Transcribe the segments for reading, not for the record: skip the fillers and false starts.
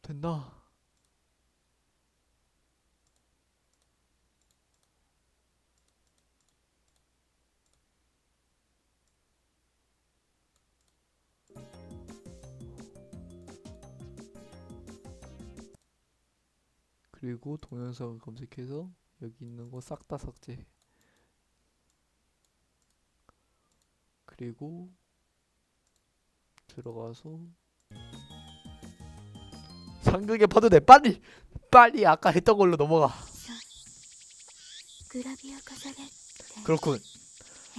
됐나? 그리고 동영상을 검색해서 여기 있는 거 싹 다 삭제. 그리고 들어가서 상극에 파도 돼. 빨리 빨리 아까 했던 걸로 넘어가. 그렇군.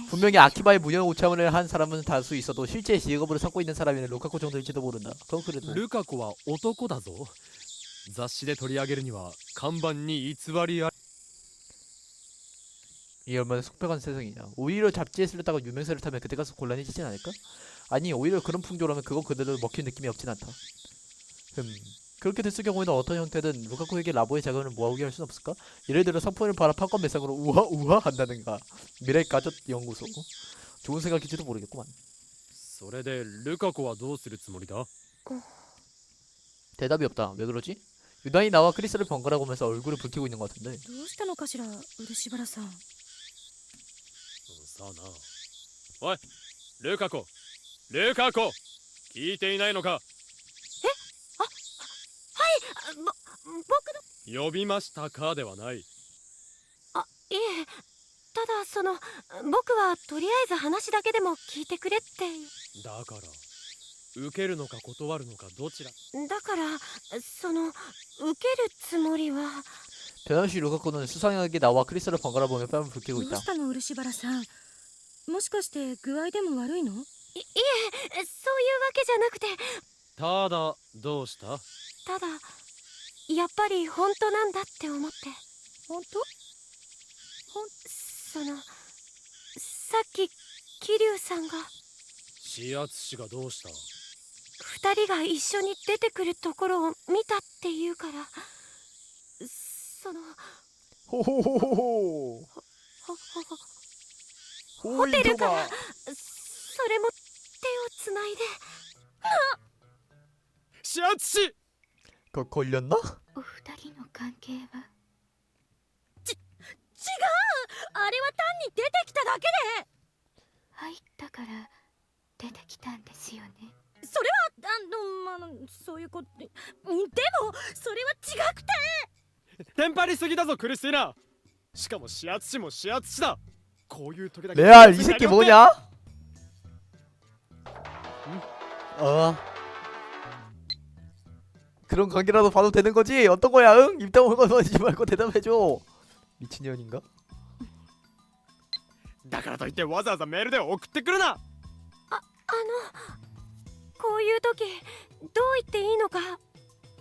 분명히 아키바의 무연 오차문을 한 사람은 다수 있어도 실제 직업으로 삼고 있는 사람이는 루카코 정도일지도 모른다. 그건 그래도 ルカ子は男だぞ。雑誌で取り上げるには看板に偽りあり。 이 얼마나 속박한 세상이냐. 오히려 잡지에 실렸다가 유명세를 타면 그때 가서 곤란해지진 않을까? 아니 오히려 그런 풍조라면 그건 그대로 먹힐 느낌이 없진 않다. 그렇게 됐을 경우에는 어떤 형태든 루카코에게 라보의 자금을 모아오게 할 순 없을까? 예를 들어 상품을 팔아 판권 매상으로 우하 우하 한다든가. 미래 가족 연구소. 좋은 생각일지도 모르겠구만. それでルカ子はどうするつもりだ？ 대답이 없다. 왜 그러지? 유난히 나와 크리스를 번갈아 보면서 얼굴을 붉히고 있는 것 같은데. どうしたのかしら、漆原さん。さあな。おい、ルカ子、ルカ子、聞いていないのか？僕の。呼びましたかではない。いえ、ただ僕はとりあえず話だけでも聞いてくれって。だから受けるのか断るのかどちら？だから受けるつもりは。 변함없이 루카코는 수상하게 나와 크리스를 번갈아 보며 뺨을 붉히고 どう 있다. したの、漆原さん。もしかして具合でも悪いの？いえ、そういうわけじゃなくて。ただどうした？ただやっぱり本当なんだって思って。本当？さっき桐生さんが。指圧師がどうした？二人が一緒に出てくるところを見たっていうから。호호호호호. ホテルからそれも手をつないで。指圧師！ 걸렸나? お二人の関係は。違う、あれは単に出てきただけで。入ったから出てきたんですよね。それはそういうことでもそれは違くて。テンパりすぎだぞクリスティナ。しかも指圧師も指圧師だ。こういう時だけ 레알 이 새끼 뭐냐? 그런 관계라도 봐도 되는 거지? 어떤 거야? 응? 입 다물고 말고 대답해줘. 미친년인가? だからといってわざわざメールで送ってくるな。こういう時どう言っていいのか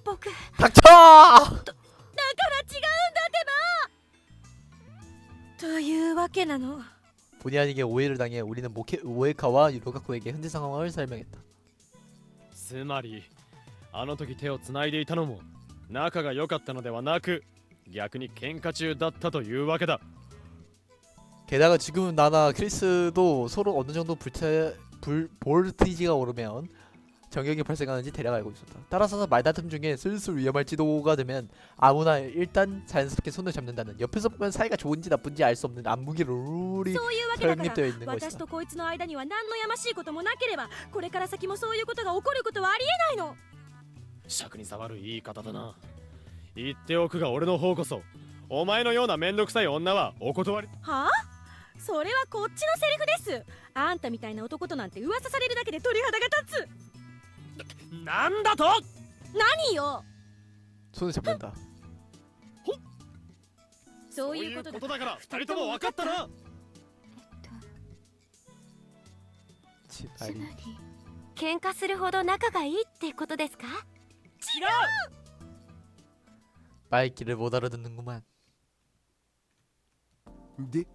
僕。 닥쳐! だから違うんだってば。というわけなの。 본의 아니게 오해를 당해 우리는 오에카와 루카코에게 현재 상황을 설명했다. つまりあの時手をつないでいたのも仲が良かったのではなく逆に喧嘩中だったというわけだ。 게다가 지금 나나 크리스도 서로 어느 정도 볼티지가 오르면 정격이 발생하는지 대략 알고 있었다. 따라서 말다툼 중에 슬슬 위험할지도가 되면 아무나 일단 자연스럽게 손을 잡는다는, 옆에서 보면 사이가 좋은지 나쁜지 알 수 없는 암무기 룰이 설립되어 있는 것이다. 私とこいつの間には何のやましいこともなければこれから先もそういうことが起こることはありえないの。尺に触る言い方だな。言っておくが俺の方こそお前のようなめんどくさい女はお断り。はあ？それはこっちのセリフです。あんたみたいな男となんて噂されるだけで鳥肌が立つ。なんだと？何よ。 손을 잡는다. そういうことだだから二人とも分かったな。つまり喧嘩するほど仲がいいってことですか？違う。 말귀를 못 알아듣는구만. で、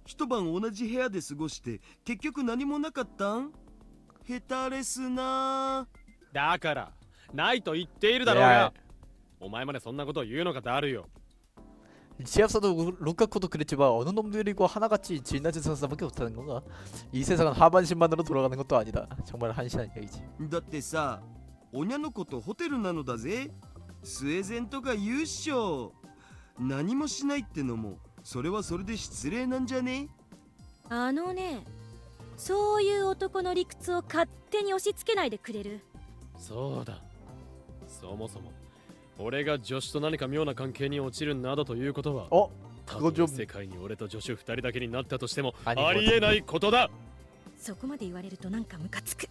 一晩同じ部屋で過ごして結局何もなかったん？下手ですな。だからないと言っているだろうが。お前までそんなことを言うのかだるよ。 지압사도 루카코도 그랬지만 어느 놈들이고 하나같이 질낮은 선수밖에 못하는 건가? 이 세상은 하반신만으로 돌아가는 것도 아니다. 정말 한심한 얘기지. だってさ、おにゃの子とホテルなのだぜ。スウェーデンとか言うっしょ。何もしないってのもそれはそれで失礼なんじゃね？あのね、そういう男の理屈を勝手に押し付けないでくれる？そうだ。そもそも俺が助手と何か妙な関係に落ちるなどということは、 어? た 그거 とえ 좀 世界に俺と助手2人だけになったとしても 아닌 あ 것 りえないことだ。そこまで言われるとなんかムカつく。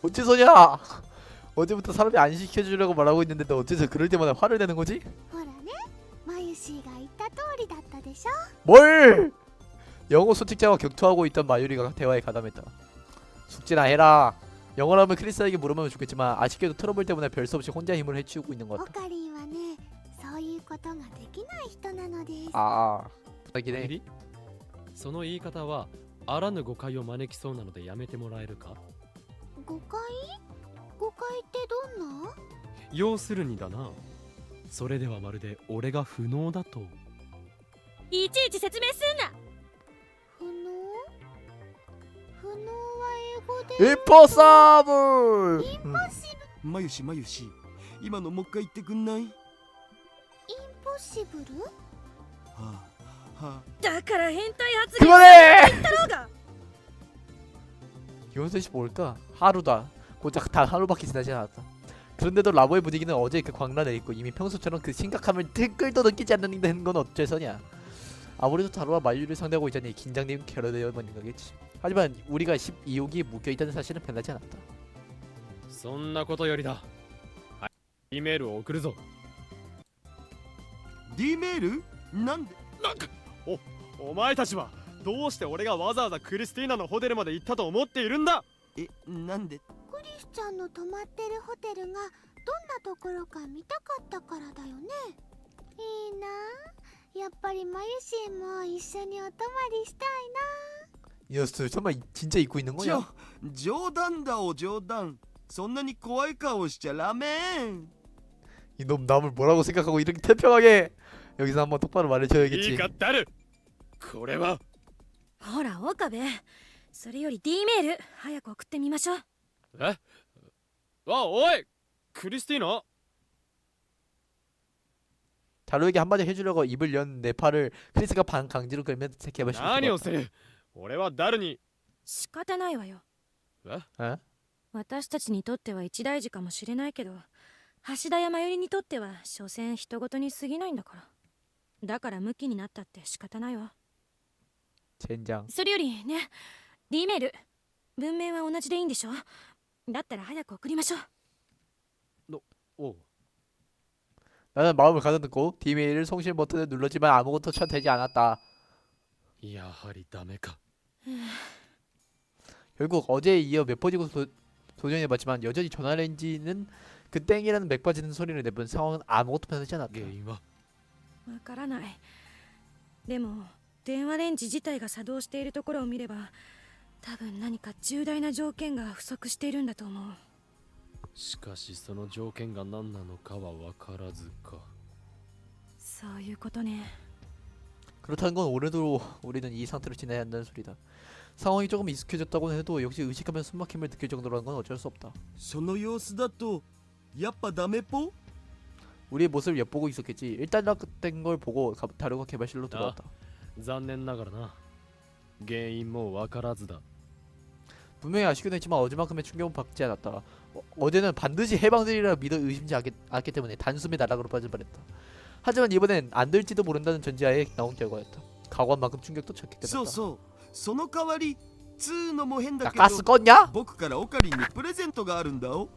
어째서냐? 어제부터 사람이 안 시켜주려고 말하고 있는데 너 어째서 그럴 때마다 화를 내는 거지? ほらね、マユシーが言った通りだったでしょ。 뭘! 영어 소책자와 격투하고 있던 마유리가 대화에 가담했다. 숙제나 해라. 영어라면 크리스에게 물어보면 좋겠지만 아쉽게도 트러블 때문에 별 수 없이 혼자 힘을 해치우고 있는 것 オ 같다. カリンはね、そういうことができない人なのです。 아, 부탁이네. 限りその言い方はあらぬ誤解を招きそうなのでやめてもらえるか。誤解？誤解ってどんな？要するにだな、それではまるで俺が不能だと。いちいち説明すんな。不能？不能は英語で 임포서블! まゆしまゆし、今のもう一回言ってくんない？インポッシブル？はあはあ。だから変態発言 그만해! だろうが。 이번 셋이 뭘까? 하루다. 고작 단 하루밖에 지나지 않았다. 그런데도 라보의 분위기는 어제 그 광란에 있고 이미 평소처럼 그 심각함을 댓글도 느끼지 않는 건 어째서냐. 아무래도 다루와 마유리를 상대하고 있자니 긴장된 결여되어 버린 거겠지. 하지만 우리가 12호기에 묶여있다는 사실은 변하지 않았다. そんなことよりだ、はい、Eメールを送るぞ。 D メール？なんで？お前たちはどうして俺がわざわざクリスティーナのホテルまで行ったと思っているんだ。なんで？クリスちゃんの泊まってるホテルがどんなところか見たかったからだよね。いいなあ、やっぱりマユシーも一緒にお泊まりしたい 이 녀석들 설마 진짜 입고 있는 거냐? 冗談だお冗談。そんなに怖い顔しちゃダメ。 이놈 남을 뭐라고 생각하고 이렇게 태평하게. 여기서 한번 똑바로 いい 말해줘야겠지. かダル、これは。ほら岡部、それより D メール早く送ってみましょう。え？おいクリスティーナ。 다루에게 한마디 해주려고 입을 연 내 팔을 크리스가 반 강제로 끌면 개발시켰다. 何をする。俺はダルに。仕方ないわよ。え？私たちにとっては一大事かもしれないけど、橋田やまゆりにとっては所詮人事に過ぎないんだから。だからムキになったって仕方ないわ。 젠장. それよりね、 D メール文面は同じでいいんでしょ。だったら早く送りましょう。おう。 나는 마음을 가다듬고 디메일을 송신 버튼을 눌렀지만 아무것도 되지 않았다. やはりダメか。 결국 어제에 이어 몇 번이고 도전해봤지만 여전히 전화레인지는 그 땡이라는 맥 빠지는 소리를 내본 상황은 아무것도 변하지 않았다. 原因は。わからない。でも電話レンジ自体が作動しているところを見れば、多分何か重大な条件が不足しているんだと思う。しかしその条件が何なのかは分からずか。そういうことね。 그렇다는 건 오늘도 우리는 이 상태로 지내야 한다는 소리다. 상황이 조금 익숙해졌다고 해도 역시 의식하면 숨막힘을 느낄 정도라는 건 어쩔 수 없다. その様子だとやっぱダメぽ？ 우리의 모습을 엿보고 있었겠지. 일단락된 걸 보고 다루가 개발실로 들어왔다. 残念ながらな。原因も分からずだ。 분명히 아쉽긴 했지만 어제만큼의 충격은 받지 않았다. 어제는 반드시 해방되리라 믿어 의심치 않기 때문에 단숨에 나락으로 빠질 뻔했다. 하지만 이번엔 안 될지도 모른다는 전제하에 나온 결과였다. 각오한 만큼 충격도 적게 そう 끝났다. そう。その代わりつうのも変だ 나 けど 가스 껐냐? 僕からオカリンにプレゼントがあるんだお。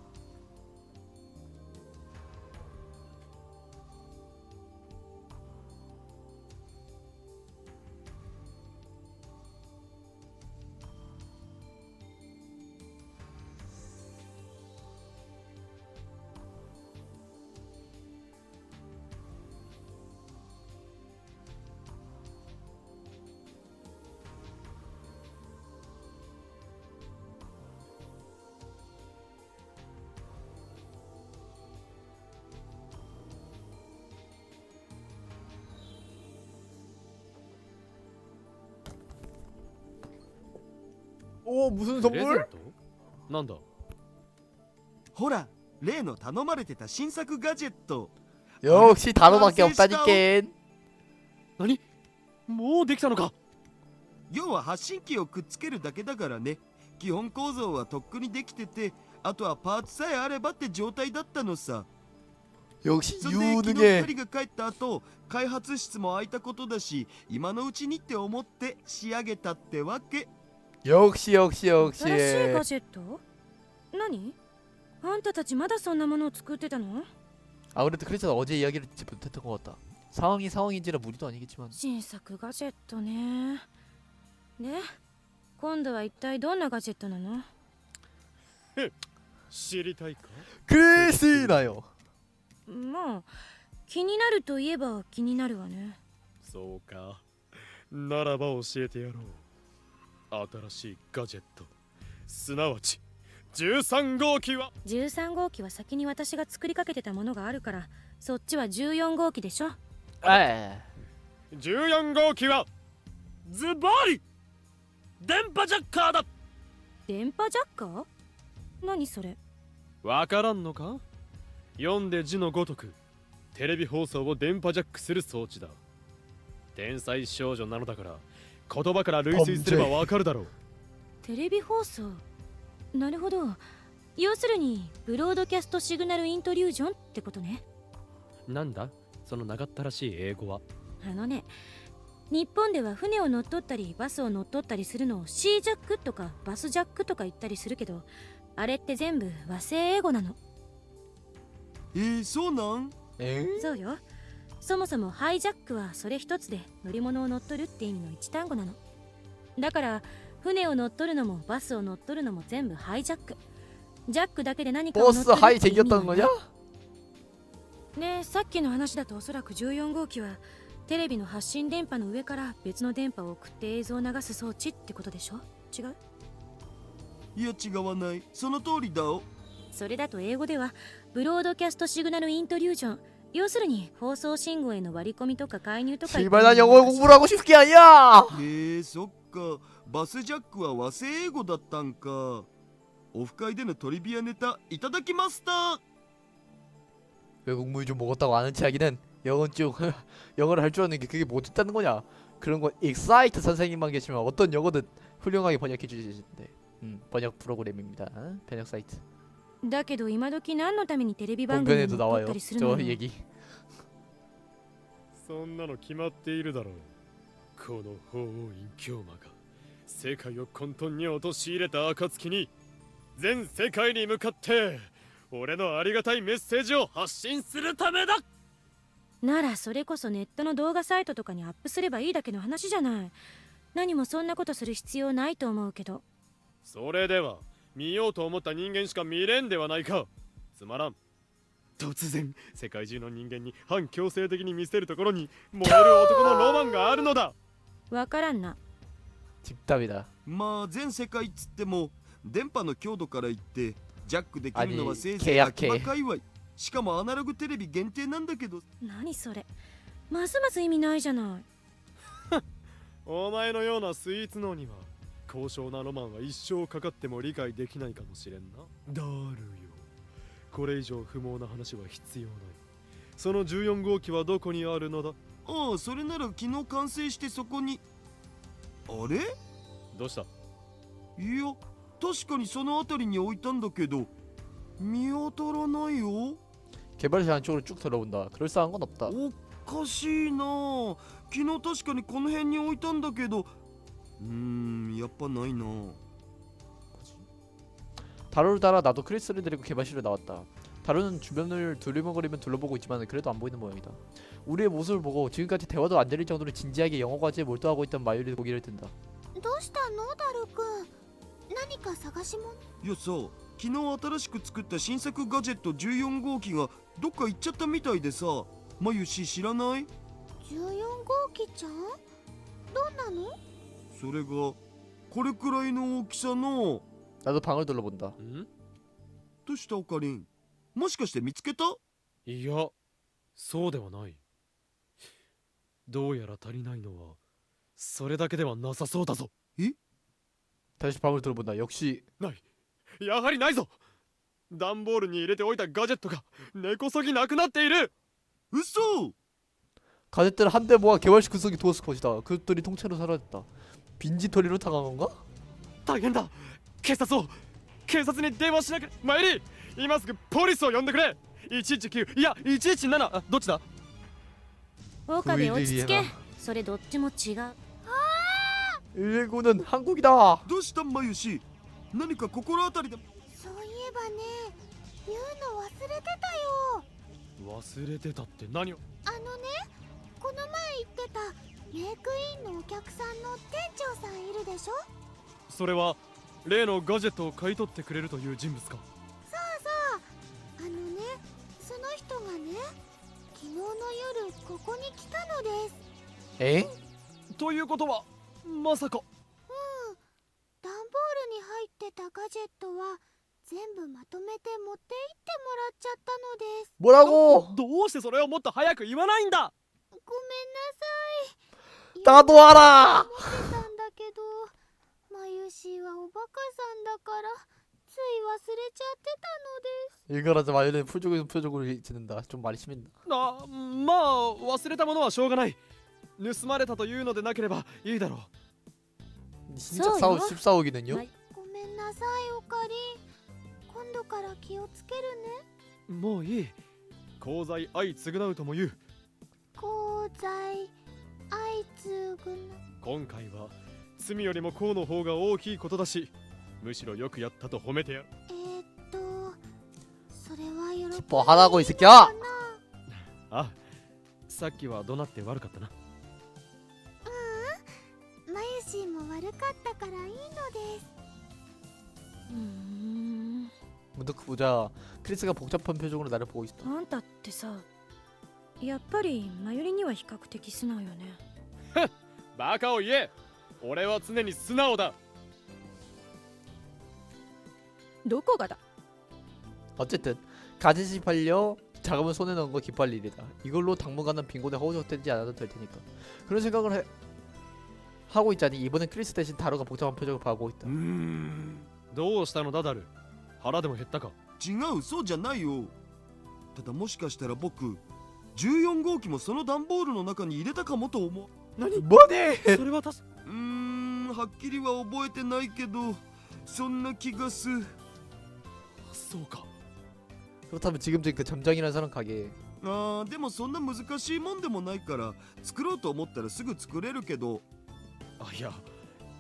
오 무슨 プレゼン 선물? トなんだ。ほら例の頼まれてた新作ガジェット 역시 단어밖에 없다니까. 何もうできたのか。要は発信機をくっつけるだけだからね。基本構造はとっくにできてて、あとはパーツさえあればって状態だったのさ。 역시 それで昨日 유능해. 2人が帰った後、開発室も空いたことだし、今のうちにって思って仕上げたってわけ。 역시 역시 新しい 역시. ガジェット？何？あんたたちまだそんなものを作ってたの？ 아무래도 크리스가 어제 이야기를 듣지 못했던 것 같다. 상황이 상황인지라 무리도 아니겠지만. 新作ガジェットね。で、今度は一体どんなガジェットなの？知りたいか。 크리스나요. まあ、気になるといえば気になるわね。そうか。ならば教えてやろう。新しいガジェット、すなわち13号機は。13号機は先に私が作りかけてたものがあるから、そっちは14号機でしょ。에. 14号機はズバリ電波ジャッカーだ。電波ジャッカー？何それ？わからんのか。読んで字のごとくテレビ放送を電波ジャックする装置だ。天才少女なのだから言葉から類推すればわかるだろう。テレビ放送。なるほど。要するにブロードキャストシグナルイントリュージョンってことね。なんだその長ったらしい英語は。あのね、日本では船を乗っ取ったりバスを乗っ取ったりするのをシージャックとかバスジャックとか言ったりするけど、あれって全部和製英語なの。そうなん？そうよ。そもそもハイジャックはそれ一つで乗り物を乗っ取るって意味の一単語なの。だから船を乗っ取るのもバスを乗っ取るのも全部ハイジャック。ジャックだけで何かを乗っ 보스 取る 하이 って意味な 생겼다는 の 거냐? よ。ねえ、さっきの話だとおそらく14号機はテレビの発信電波の上から別の電波を送って映像を流す装置ってことでしょ？違う？いや違わない。その通りだお。それだと英語ではブロードキャストシグナルイントリュージョン、要するに放送信号への割り込みとか介入とか。 씨발 난 영어 공부를 하고 싶은 게 아니야. そっか。バスジャックは和製英語だったんか。オフ会でのトリビアネタいただきました。 외국물 좀 먹었다고 아는 체하기는 영어는 쭉 영어를 할 줄 아는 게 그게 뭐 됐다는 거냐? 그런 거 익사이트 선생님만 계시면 어떤 영어든 훌륭하게 번역해 주시는데. 번역 프로그램입니다. 번역 사이트. だけど今時何のためにテレビ番組を 본편에도 乗っ取っ 나와요. たりするの 저 よ。 얘기. そんなの決まっているだろう。この法王院教魔が世界を混沌に陥れた暁に全世界に向かって俺のありがたいメッセージを発信するためだ。ならそれこそネットの動画サイトとかにアップすればいいだけの話じゃない。何もそんなことする必要ないと思うけど。それでは見ようと思った人間しか見れんではないか。つまらん。突然世界中の人間に反強制的に見せるところに燃える男のロマンがあるのだ。わからんな。 집답이다. まあ全世界っつっても電波の強度から言ってジャックできるのはせいぜい契約秋葉界隈。しかもアナログテレビ限定なんだけど。何それ。ますます意味ないじゃない。お前のようなスイーツ脳には高尚なロマンは一生かかっても理解できないかもしれんな。だるよ。これ以上不毛な話は必要ない。その14号機はどこにあるのだ。ああ、それなら昨日完成してそこに。あれ？どうした？いや、確かにその辺りに置いたんだけど見当たらないよ。 개발자 안쪽으로 쭉 들어본다. 그럴싸한 건 없다. おかしいな。昨日確かにこの辺に置いたんだけどやっぱないな。 다루를 따라 나도 크리스를 데리고 개발실로 나왔다. 다루는 주변을 두리번거리면 둘러보고 있지만 그래도 안 보이는 모양이다. 우리의 모습을 보고 지금까지 대화도 안 들릴 정도로 진지하게 영어 과제에 몰두하고 있던 마유리 고개를 든다. どうしたのダルくん、何か探し物？いやさ、昨日新しく作った新作ガジェット14号機がどっか行っちゃったみたいでさ。まゆし知らない？ 14号機ちゃん？どんなの？それがこれくらいの大きさの。 나도 방을 둘러본다. ん？どうしたおかりん？もしかして見つけた？いや、そうではない。どうやら足りないのはそれだけではなさそうだぞ。 다시 방을 둘러본다. 역시 ない。やはりないぞ。段ボールに入れておいたガジェットが根こそぎなくなっている。嘘。 가젯들을 한데 모아 개발시 구석에 두었을 것이다. 그것들이 통째로 사라졌다. 빈지털이로 당한 건가? 大変だ。警察に電話しなきゃ。マイリー、今すぐポリスを呼んでくれ。119、いや117、あ、どっちだ。岡部落ち着け 구이들이야. それどっちも違う 119는 한국이다. どうしたマユシ、何か心当たりで。そういえばね、言うの忘れてたよ。忘れてたって何を。あのね、この前言ってたメイクインのお客さんの店長さんいるでしょ。それは例のガジェットを買い取ってくれるという人物か。あのね、その人がね、昨日の夜ここに来たのです。 엥? ということはまさか。段ボールに入ってたガジェットは全部まとめて持って行ってもらっちゃったのです。 뭐라고? どうしてそれをもっと早く言わないんだ。ごめんなさい。 나도 알아. 持ってたんだけど、マユシーはおバカさんだからつい忘れちゃってたのです。 일가라자 마요는 표적으로 지는다. 좀 말이 심했나? あ、まあ忘れたものはしょうがない。盗まれたというのでなければいいだろう。 진짜 써요? 14억이는요? はいごめんなさいおかりん。今度から気をつけるね。もういい。功罪相償うとも言う。功罪相次ぐな。今回は罪よりも功の方が大きいことだし、むしろよくやったと褒めてやる。それは喜び 뭐 하라고 이 새끼야. かな。あ、さっきは怒鳴って悪かったな。マユシーも悪かったからいいのです。うーん 문득 보자. 크리스가 복잡한 표정으로 나를 보고 있다. あんたってさやっぱりマユリには比較的素直よねバカを言え。俺は常に素直だ。どこがだ 어쨌든 가짓이 팔려 자금을 손에 넣은 거 기뻐할 일이다. 이걸로 당분간은 빈곤에 허우적대지 않아도 될 테니까. 그런 생각을 하고 있자니 이번엔 크리스 대신 다루가 복잡한 표정을 봐보고 있다. どうしたのだダル。腹でも減ったか。違う、そうじゃないよ。ただもしかしたら僕14号機もその段ボールの中に入れたかもと思う。 뭐니? それは確か。はっきりは覚えてないけどそんな気がする。そうか。 그렇다면 지금 그 점장이라는 사람 가게 でもそんな難しいもんでもないから作ろうと思ったらすぐ作れるけど。あ、いや、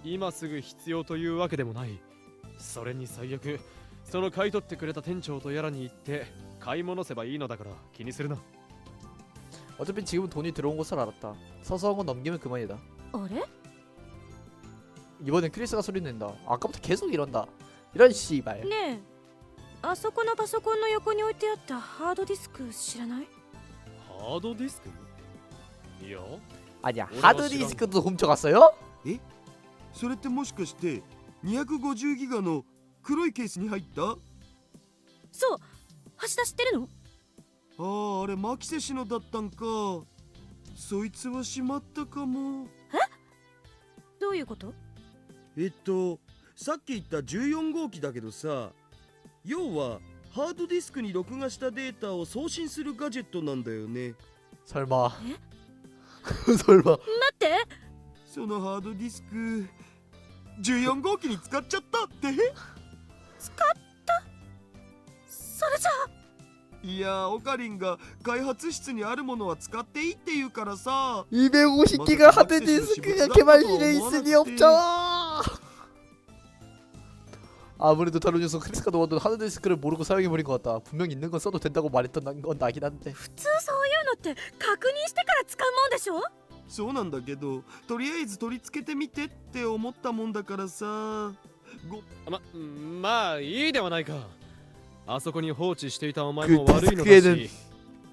今すぐ必要というわけでもない。それに最悪、その買い取ってくれた店長とやらに行って買い物せばいいのだから気にするな。 어차피 지금은 돈이 들어온 것을 알았다. 서서한 건 넘기면 그만이다. あれ 이번엔 크리스가 소리 낸다. 아까부터 계속 이런다. 이런 씨발. ねえあそこのパソコンの横に置いてあったハードディスク知らないハードディスク。いや、 아니야. 뭐라고 하드디스크도 훔쳐갔어요? それってもしかして250ギガの黒いケースに入った？そう橋田知ってるのあれマキセシのだったんか。そいつはしまったかも。どういうことさっき言った14号機だけどさ、要はハードディスクに録画したデータを送信するガジェットなんだよね。 설마. 설마. 待ってそのハードディスク14号機に使っちゃったって。それじゃあいや、オカリンが開発室にあるものは使っていいって言うからさ。 250기가 하드디스크가 개발실에 있으니 없잖아. 아무래도 다른 녀석 크리스가 놓아둔 하드디스크를 모르고 사용해버린 것 같다. 분명 있는 건 써도 된다고 말했던 건 나긴 한데. 普通そういうのって確認してから使うもんでしょそうなんだけど、とりあえず取り付けてみてって思ったもんだからさ。まあいいではないか。あそこに放置していたお前も悪いのだし、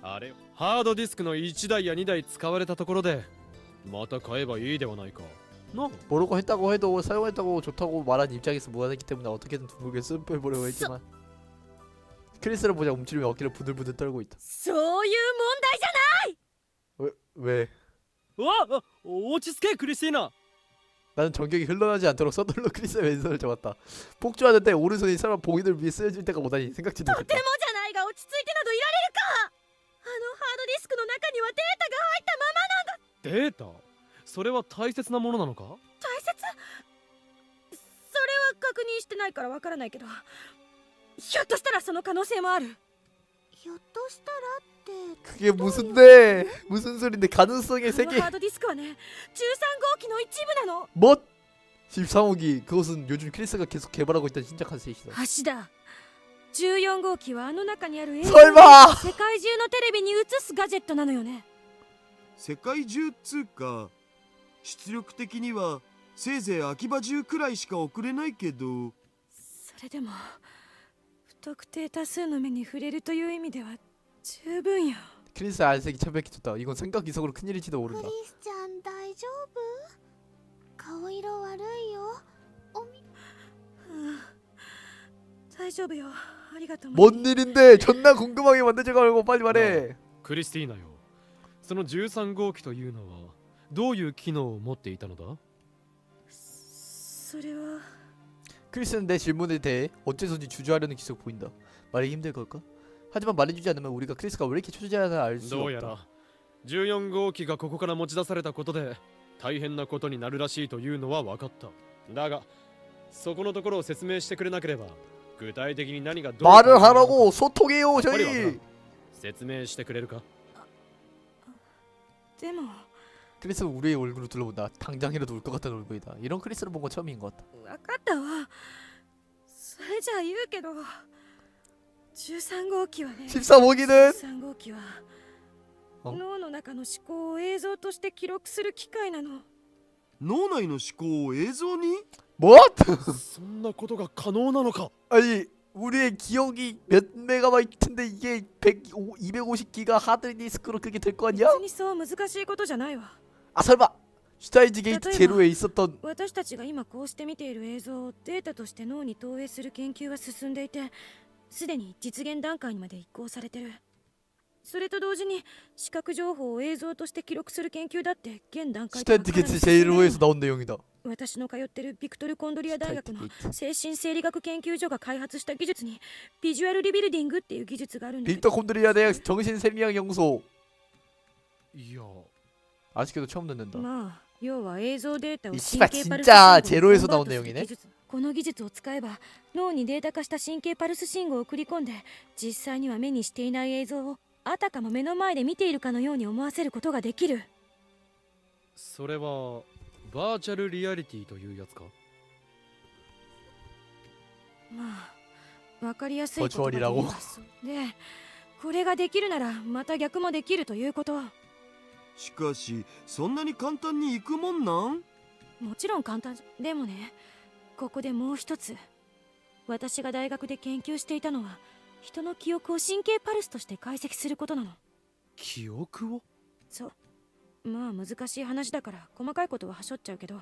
あれハードディスクの1台や2台使われたところでまた買えばいいではないかな。 모르고 했다고 해도 사용했다고 좋다고 말한 입장에서 무관하기 때문에 어떻게든 둥글게 씀빼보려고 했지만 크리스를 보자 움츠리며 어깨를 부들부들 떨고 있다. そういう問題じゃない 왜? わっ、落ち着けクリスティーナ。 나는 전격이 흘러나지 않도록 서둘러 크리스의 왼손을 잡았다. 폭주하는데 오른손이 설마 봉인을 위해 쓰여질 때가 오다니 생각지도 とて 못했다. もじゃないが落ち着いてなどいられるか。あのハードディスクの中にはデータが入ったままなんだ。データそれは大切なものなのか？大切。それは確認してないからわからないけど、ひょっとしたらその可能性もある。ひょっとしたらって 그게 무슨데? 무슨 소린데? 가능성의 あの 세계. ハードディスクはね、13号機の一部なの。 뭐? 13호기 그것은 요즘 크리스가 계속 개발하고 있던 신작 카세이시다. 橋だ。14号機はあの中にある映像を 설마! 世界中のテレビに映すガジェットなのよね。世界中っつうか出力的にはせいぜい秋葉中くらいしか送れないけどそれでも不特定多数の目に触れるという意味では十分よ。 크리스 안색이 참백히 좋다. 이건 생각 이상으로 큰일일지도 クリ 모른다. スちゃん大丈夫？顔色悪いよ。おみうん大丈夫よ。ありがとう。 뭔 일인데? 존나 궁금하게 만들지 말고 빨리 말해. クリスティーナよ、その13号機というのはどういう機能を持っていたのだ？それは 크리스는 내 질문에 대해 어째서인지 주저하려는 기색을 보인다. 말이 힘들 걸까? 하지만 말해주지 않으면 우리가 크리스가 왜 이렇게 초조해하나 알 수 どうや 없다. ら14号機がここから持ち出されたことで大変なことになるらしいというのは分かった。だがそこのところを説明してくれなければ具体的に何がどう 말을 하라고 소통해요 やっぱりわから 저희. ん。説明してくれるか？でも 크리스는 우리의 얼굴을 둘러본다. 당장이라도 울 것 같은 얼굴이다. 이런 크리스를 본 건 처음인 것 같다. 分かったわ。それじゃあ言うけど、13号機はね。 13호기는 13号機はあ脳の中の思考を映像として記録する機械なの。脳内の思考を映像に 뭐? そんなことが可能なのか？ 아니 우리의 기억이 몇 메가바이트인데 이게 250기가 하드디스크로 그게 될 거 아니야? 別にそう難しいことじゃないわ。 아 설마 슈타인즈 게이트 例えば 제로에 있었던 私たちが今こうして見ている映像をデータとして脳に投影する研究は進んでいて、すでに実現段階にまで移行されてる。それと同時に視覚情報を映像として記録する研究だって現段階では 슈타인즈 かなり 게이트 進んでいる 제로에서 나온 내용이다. 私の通ってるビクトル・コンドリア大学 슈타인즈 の 게이트 精神生理学研究所が開発した技術にビジュアルリビルディングっていう技術があるんだけ 빅터 ど、 콘드리아 대학 정신생리학 연구소. いや 아쉽게도 처음 듣는다. まあ要は映像データを 이 神 씨발 経パルス 진짜 信号に 제로에서 コンバー 나온 トする 내용이네. 技術。この技術を使えば脳にデータ化した神経パルス信号を送り込んで、実際には目にしていない映像をあたかも目の前で見ているかのように思わせることができる。それはバーチャルリアリティというやつか？まあわかりやすい言葉で言えばバーチャルリラそうで、これができるならまた逆もできるということ。しかしそんなに簡単にいくもんなん？もちろん簡単じゃ。でもね、ここでもう一つ、私が大学で研究していたのは人の記憶を神経パルスとして解析することなの。記憶を？そう。まあ難しい話だから細かいことははしょっちゃうけど、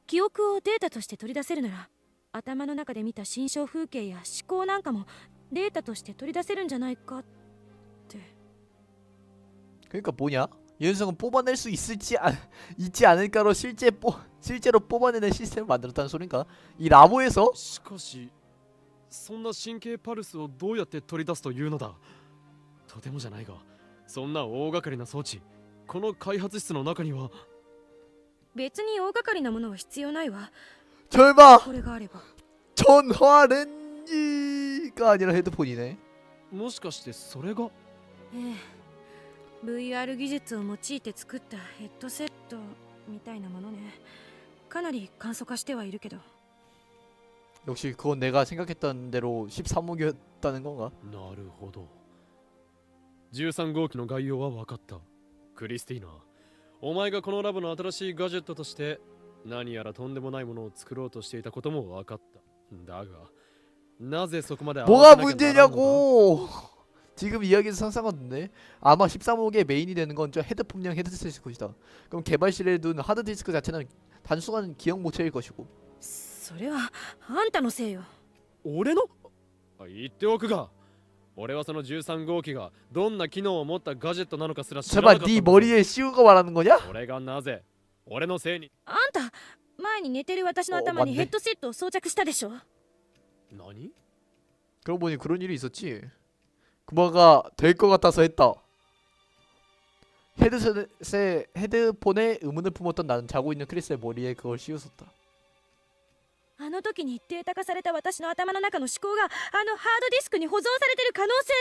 記憶をデータとして取り出せるなら、頭の中で見た心象風景や思考なんかもデータとして取り出せるんじゃないかって。 그러니까 뭐냐? 연성은 뽑아낼 수 있지 않을까로 실제로 뽑아내는 시스템을 만들었다는 소린가? 이 라보에서 しかしそんな神経パルスをどうやって取り出すというのだ？とてもじゃないが、そんな大掛かりな装置、この開発室の中には。別に大掛かりなものは必要ないわ。 설마 これがあれば。 전화 렌즈가 아니라 헤드폰이네. もしかしてそれが？ええ。VR 技術を用いて作ったヘッドセットみたいなものね。かなり簡素化してはいるけど。 역시 그건 내가 생각했던 대로 13호기였다는 건가? なるほど。13号機の概要は分かった。クリスティーナ、お前がこのラボの新しいガジェットとして何やらとんでもないものを作ろうとしていたことも分かった。だが、なぜそこまで 뭐가 慌てなきゃならんのだ？ 문제냐고! 지금 이야기에서 상상하던데 아마 13호기의 메인이 되는 건 저 헤드폰형 헤드셋일 것이다. 그럼 개발실에 둔 하드디스크 자체는 단순한 기억 모체일 것이고. それはあんたのせいよ。俺の？言っておくが、俺はその13号機がどんな機能を持ったガジェットなのかすら知らなか 설마 ったんだ 네 ぞ。 머리에 씌우고 말하는 거냐? 俺がなぜ俺のせいに。あんた前に寝てる私の頭に 맞네 ヘッドセットを装着したでしょ。何？ 그러고 보니 그런 일이 있었지. 그마가 될 것 같아서 했다. 헤드폰에 의문을 품었던 나는 자고 있는 크리스의 머리에 그걸 씌웠었다. あの時にデータ化された私の頭の中の思考があのハードディスクに保存されてる可能性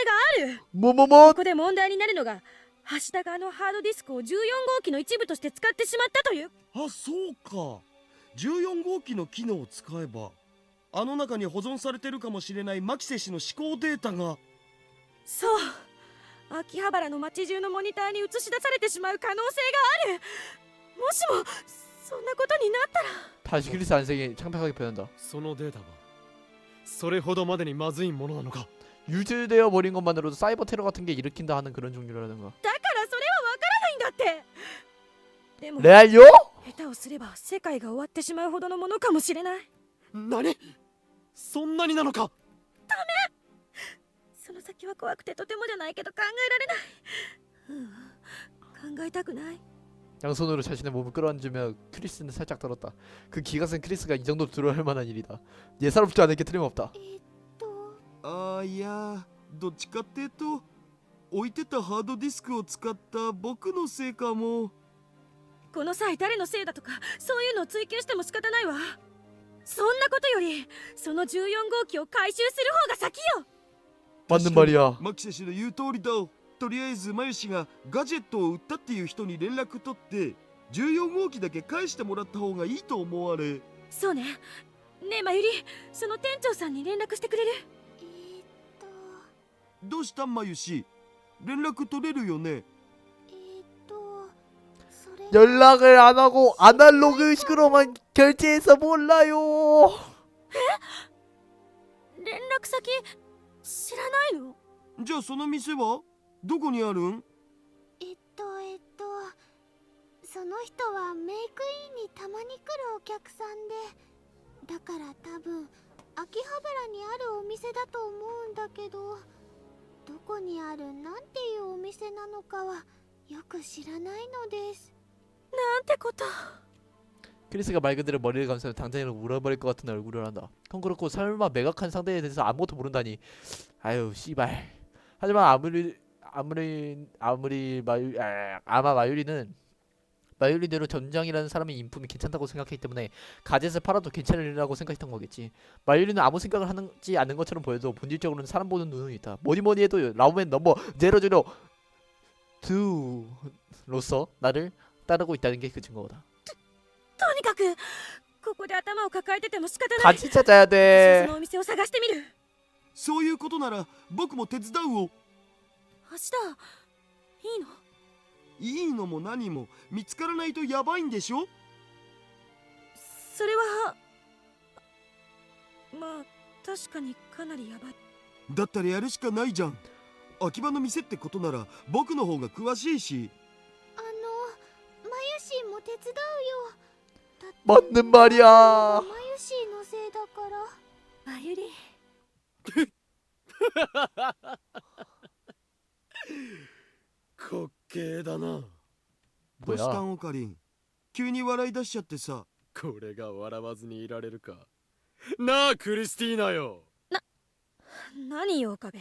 がある。 뭐뭐뭐? ここで問題になるのが橋田があのハードディスクを14号機の一部として使ってしまったという。あ、そうか。14号機の機能を使えばあの中に保存されてるかもしれない牧瀬氏の思考データが。そう秋葉原の街中のモニターに映し出されてしまう可能性がある。もしもそんなことになったら 다시 크리스 안색이 창백하게 변한다. そのデータはそれほどまでにまずいものなのか？ 유출되어 버린 것만으로도 사이버 테러 같은 게 일으킨다 하는 그런 종류라는 거. だからそれはわからないんだって。でも 레알요? 下手をすれば世界が終わってしまうほどのものかもしれない。何？そんなになのか？その先は怖くてとてもじゃないけど考えられない。考えたくない。 양손으로 자신의 몸을 끌어안으며 크리스는 살짝 떨었다. 그 기가 센 크리스가 이 정도 두려워할 만한 일이다. 예사롭지 않을 게 틀림없다. あ、いや、どっちかっていうと置いてたハードディスクを使った僕のせいかも。この際誰のせいだとかそういうのを追求しても仕方ないわ。そんなことよりその14号機を回収する方が先よ。 맞는 말이야. 牧瀬氏の言う通りだ。とりあえずマユ氏がガジェットを売ったっていう人に連絡取って14号機だけ返してもらった方がいいと思われ。そうね。ねえまゆり、その店長さんに連絡してくれる？どうしたマユ氏、連絡取れるよね？それ 연락을 안 하고 아날로그식으로만 결제해서 몰라요. 連絡先知らないの？じゃあその店はどこにあるん？その人はメイクインにたまに来るお客さんで、だから多分秋葉原にあるお店だと思うんだけど、どこにあるなんていうお店なのかはよく知らないのです。なんてこと。 크리스가 말 그대로 머리를 감싸며 당장이라도 울어버릴 것 같은 얼굴을 한다. 그건 그렇고 설마 매각한 상대에 대해서 아무것도 모른다니. 아유 씨발. 하지만 아마 마유리대로 전장이라는 사람의 인품이 괜찮다고 생각했기 때문에 가젯을 팔아도 괜찮으리라고 생각했던 거겠지. 마유리는 아무 생각을 하지 않는 것처럼 보여도 본질적으로는 사람 보는 눈은 있다. 뭐니뭐니 해도 라우멘 넘버 002로서 나를 따르고 있다는 게 그 증거다. とにかくここで頭を抱えてても仕方ない。 같이 찾아야 私は 돼. そのお店を探してみる。そういうことなら僕も手伝うを。明日いいの？いいのも何も見つからないとやばいんでしょ？それはまあ確かにかなりやばい。だったらやるしかないじゃん。秋葉の店ってことなら僕の方が詳しいし。マユシーも手伝うよ。だって 맞는 말이야. マユシーのせいだから。まゆり、滑稽だな。どうした 뭐야? んオカリン、急に笑い出しちゃってさ。これが笑わずにいられるか。なあクリスティーナよ。何よ岡部。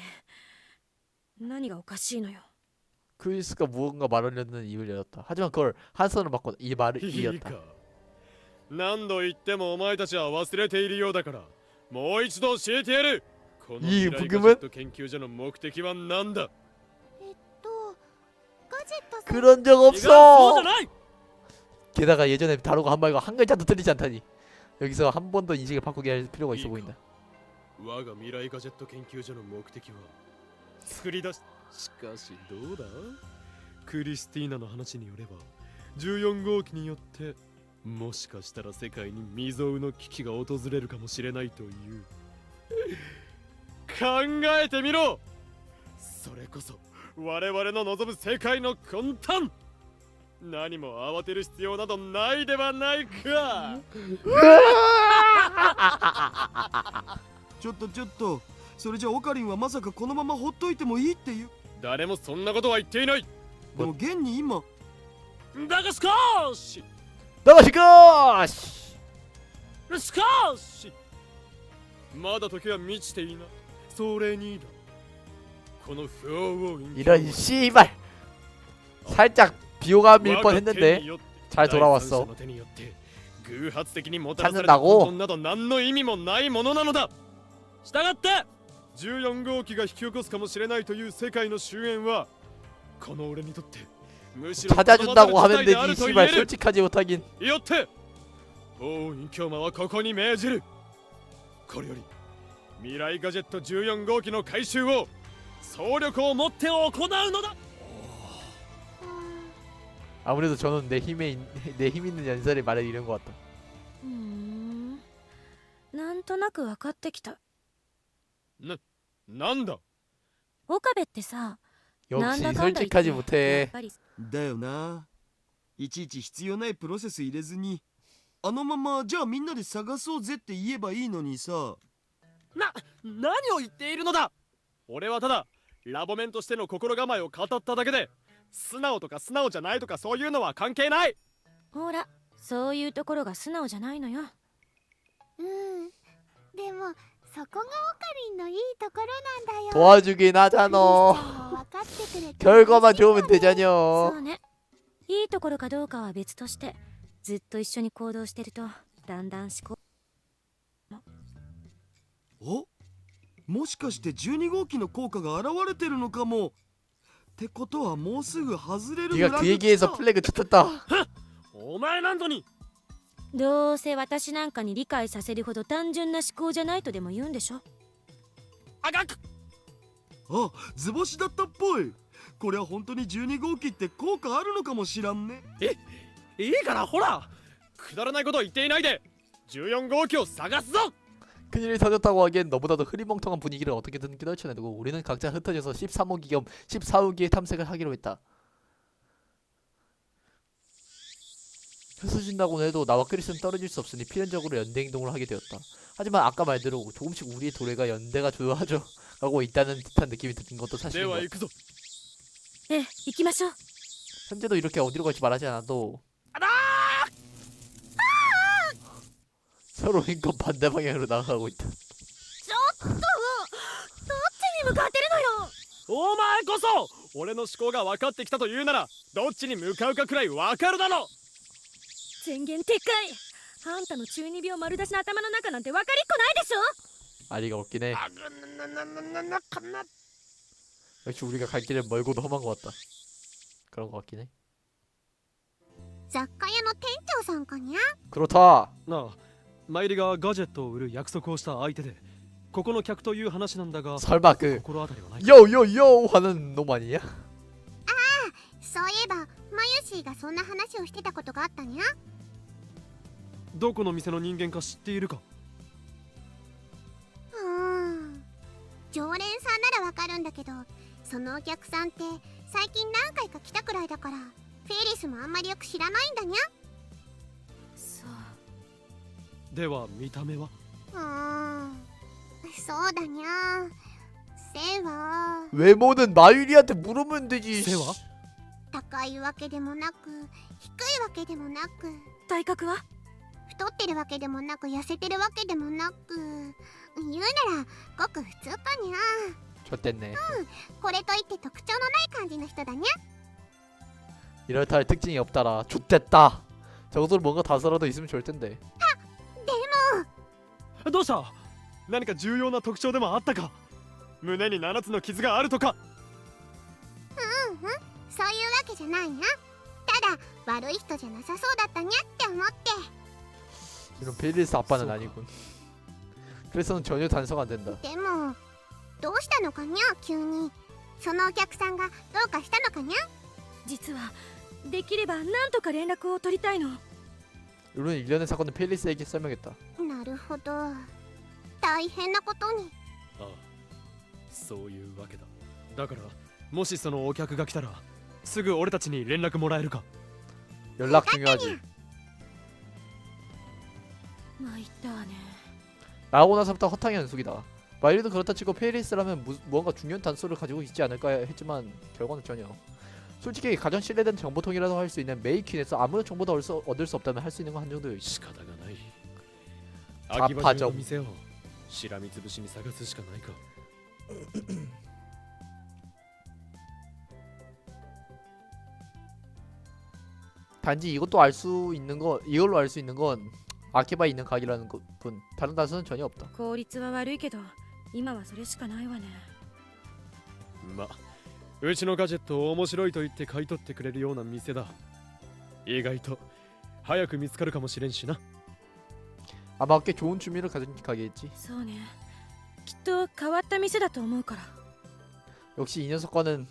何がおかしいのよ。 크리스가 무언가 말하려는 입을 열었다. 하지만 그걸 한 손으로 막고 이 말을 いい 이었다. か。何度言ってもお前たちは忘れているようだからもう一度教えてやる。このいい未来ガジェット研究所の目的は何だ？ガジェットさん 그런 적 違う、そうじゃ 없어. ない。 게다가 예전에 다루고 한 말과 한 글자도 틀리지 않다니. 여기서 한 번 더 인식을 바꾸게 할 필요가 있어 보인다. 我が未来ガジェット研究所の目的は作り出しかしどうだ？クリスティーナの話によれば14号機によってもしかしたら世界に未曾有の危機が訪れるかもしれないという考えてみろ。それこそ我々の望む世界の根端。何も慌てる必要などないではないか。ちょっと、それじゃオカリンはまさかこのままほっといてもいいっていう？誰もそんなことは言っていない。でも現に今。だがしかし 나가시고! しかしまだ時は満ちていない。それにだ、この不王を 이런 씨발 살짝 비호가 밀 뻔했는데 잘 돌아왔어. 偶発的にもたらされた 찾는다고? 混沌など何の意味もないものなのだ。したがって14号機が引き起こすかもしれないという世界の終焉はこの俺にとってむしろ 찾아준다고 하면 であ 되지 ると言 씨발 える。 솔직하지 못하긴. よって王院教魔はここに命じる。これより未来ガジェット14号機の回収を総力をもって行うのだ。 아무래도 저는 내 힘 있는 연설의 말을 잃은 것 같다. なんとなく分かってきた。なんだ。岡部ってさ、 역시 なんだかんだ言って 솔직하지 やっ 못해. ぱりだよな。いちいち必要ないプロセス入れずにあのままじゃあみんなで探そうぜって言えばいいのにさ。何を言っているのだ。俺はただラボメンとしての心構えを語っただけで、素直とか素直じゃないとかそういうのは関係ない。ほら、そういうところが素直じゃないのよ。でもそこがオカリンのいいところなんだよ。 도와주긴 하잖아. 分かってくれて 결과만 좋으면 そ 되잖여. うね。いいところかどうかは別として、ずっと一緒に行動してるとだんだん思考。お、もしかして12号機の効果が現れてるのかも。ってことはもうすぐ外れる 네가 그 얘기에서 플래그 쳤다. お前なんぞに。どうせ私なんかに理解させるほど単純な思考じゃないとでも言うんでしょ。あがく。あ、図星だったっぽい。これは本当に12号機って効果あるのかもしらんね。いいからほら、くだらないこと言っていないで14号機を探すぞ。 큰일이 터졌다고 하기엔 너보다도 흐리멍텅한 분위기를 어떻게든 끼떨쳐내두고 우리는 각자 흩어져서 13호기 겸 14호기의 탐색을 하기로 했다. 흩어진다고는 해도 나와 크리스는 떨어질 수 없으니 필연적으로 연대 행동을 하게 되었다. 하지만 아까 말대로 조금씩 우리의 도래가 연대가 조여하죠 가고 있다는 듯한 느낌이 드는 것도 で 사실인 は 것. 行くぞ。ええ、行きましょう。 현재도 이렇게 어디로 갈지 말하지 않아도 서로 인권 반대 방향으로 나아가고 있다. ちょっとどっちに向かってるのよ。お前こそ俺の思考が分かってきたというならどっちに向かうかくらい分かるだろ。前言撤回。あんたの中二病丸出しの頭の中なんて分かりっこないでしょ。 아리가 없긴 해. 역시 우리가 갈 길은 멀고도 험한 것 같다. 그런 것 같긴 해. 雑貨屋の店長さんかにゃ。 그렇다. なあ、マイリがガジェットを売る約束をした相手でここの客という話なんだが、 설마 그 心当たりはない。 요요요 하는 놈 아니야? そういえばマユシーがそんな話をしてたことがあったにゃ。どこの店の人間か知っているか。常連さんならわかるんだけど、そのお客さんって最近何回か来たくらいだからフェリスもあんまりよく知らないんだにゃ。そう。では見た目は。そうだにゃ。背は 외모는 마유리한테 물으면 되지. 背は高いわけでもなく低いわけでもなく、体格は太ってるわけでもなく痩せてるわけでもなく、言うならごく普通かにゃ。 좋댔네. これといって特徴のない感じの人だにゃ。 이렇다 할 특징이 없다라. 좋댔다. 적어도 뭔가 다소라도 있으면 좋을 텐데. どうした。何か重要な特徴でもあったか。胸に7つの傷があるとか。そういうわけじゃないにゃ。ただ悪い人じゃなさそうだったにゃって思って。 이런 페리스 아빠는 쏘. 아니군. 그래서는 전혀 단서가 안 된다. でもどうしたのかにゃ急に。そのお客さんがどうかしたのかにゃ。実はできればなんとか連絡を取りたいの。 이런 일련의 사건을 페리스에게 설명했다. なるほど、大変なことに。ああ、そういうわけだ。だからもしそのお客が来たらすぐ俺たちに連絡もらえるか。 연락 중요하지. 参ったわね。 나오고 나서부터 허탕의 연속이다. 마일리도 그렇다 치고 페리스라면 무언가 중요한 단서를 가지고 있지 않을까 했지만 결과는 전혀. 솔직히 가장 신뢰된 정보통이라도 할 수 있는 메이퀸에서 아무런 정보도 얻을 수 없다면 할 수 있는 건 한 정도였지. 仕方がない。秋葉中 자파점 の店をしらみつぶしに探すしかないか。 단지 이것도 알 수 있는 건 이걸로 알 수 있는 건 아키바에 있는 가게라는 것뿐 다른 단서는 전혀 없다. 効率は悪いけど今はそれしかないわね。ま、うちのガジェットを面白いと言って買い取ってくれるような店だ。意外と早く見つかるかもしれんしな。 아마 꽤 좋은 취미를 가진 가게겠지. そうね。きっと変わった店だと思うから。 역시 이 녀석과는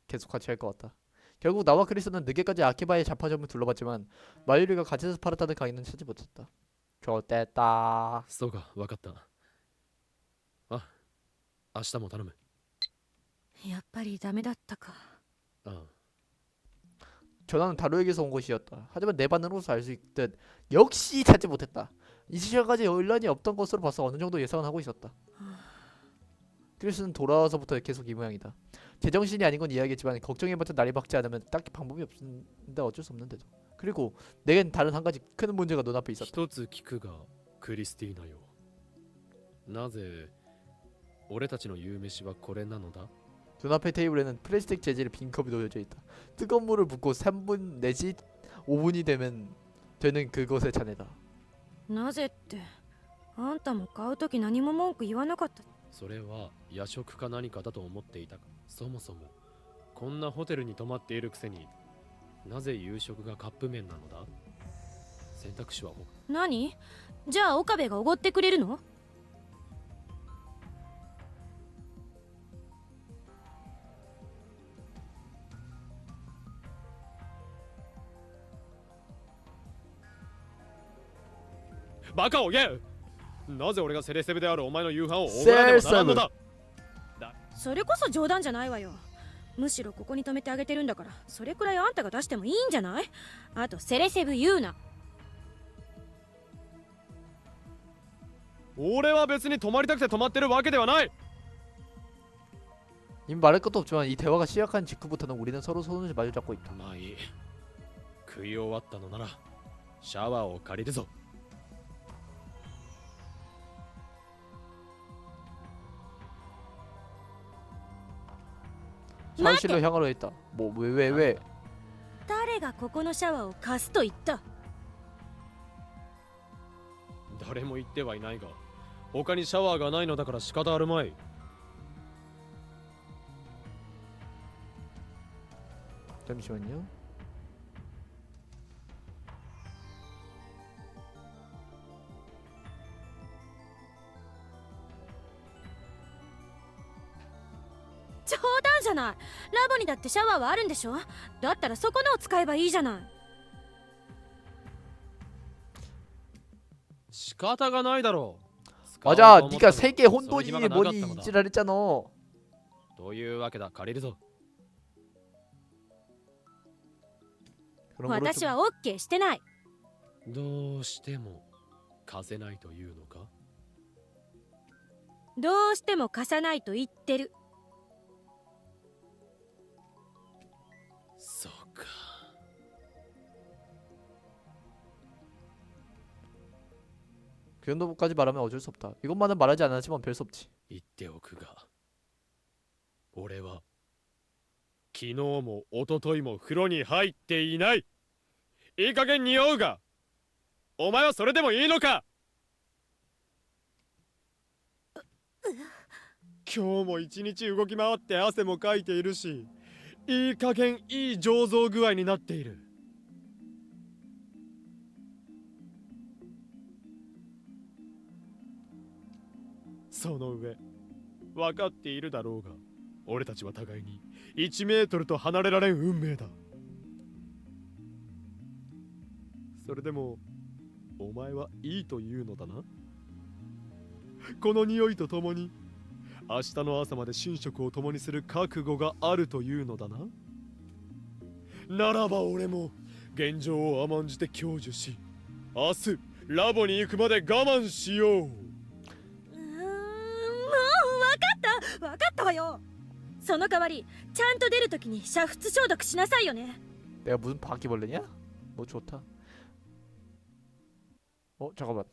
계속 같이 할 것 같다. 결국 나와 크리스는 늦게까지 아키바의 자파점을 둘러봤지만 마유리가 가젯에서 팔았다는 가게는 찾지 못했다. 좋댔다. そうか、わかった。あ、明日も頼む。やっぱりダメだったか。ああ。 전화는 다루에게서 온 것이었다. 하지만 내 반응으로서 알 수 있듯 역시 찾지 못했다. 이 시간까지 연락이 없던 것으로 봐서 어느 정도 예상은 하고 있었다. 크리스는 돌아와서부터 계속 이 모양이다. 제정신이 아닌 건 이해하겠지만 걱정해봤자 날이 밝지 않으면 딱히 방법이 없는데 어쩔 수 없는데도. 그리고 내겐 다른 한 가지 큰 문제가 눈앞에 있었다. 一つ聞くが、クリスティーナよ。なぜ俺たちの夕飯はこれなのだ？ 눈앞의 테이블에는 플라스틱 재질의 빈 컵이 놓여져 있다. 뜨거운 물을 붓고 3분 내지 5분이 되는 그것의 잔해다. なぜって、あんたも買うとき何も文句言わなかった。それは夜食か何かだと思っていたが、そもそもこんなホテルに泊まっているくせになぜ夕食がカップ麺なのだ？選択肢は何？じゃあ岡部がおごってくれるの？バカを言え！なぜ俺がセレセブであるお前の夕飯をおごらねばならんのだ！それこそ冗談じゃないわよ。むしろここに泊めてあげてるんだから、それくらいあんたが出してもいいんじゃない？あとセレセブ言うな。俺は別に泊まりたくて泊まってるわけではない。 이미 말할 것도 없지만 이 대화가 시작한 직후부터는 우리는 서로 손을 마주잡고 있다. まあいい。食い終わったのならシャワーを借りるぞ。 샤워실로 향하려 했다. 뭐 왜? 誰がここのシャワーを貸すと言った？誰も言ってはいないが、他にシャワーがないのだから仕方あるまい。 잠시만요. 저冗談じゃない。ラボにだってシャワーはあるんでしょ？だったらそこのを使えばいいじゃない。仕方がないだろう。 맞아, 네가 세계 혼돈이 뭐니 이지랄 했잖아. というわけだ、借りるぞ。 그런 걸로 私 좀 はオッケーしてない。どうしても貸せないというのか？どうしても貸さないと言ってる。そうか。 그 정도까지 말하면 어쩔 수 없다. 이것만은 말하지 않았지만 별 수 없지. 言っておくが、俺は昨日も一昨日も風呂に入っていない。いい加減匂うが、お前はそれでもいいのか？今日も一日動き回って汗もかいているし、いい加減いい醸造具合になっている。その上、分かっているだろうが、俺たちは互いに1メートルと離れられん運命だ。それでもお前はいいというのだな。この匂いとともに明日の朝まで寝食を共にする覚悟があるというのだな。ならば俺も現状を甘んじて享受し、明日ラボに行くまで我慢しよう。もう分かったわよ。その代わりちゃんと出るときに煮沸消毒しなさいよね。 내가 무슨 바퀴벌레냐? 뭐 좋다. 잠깐만.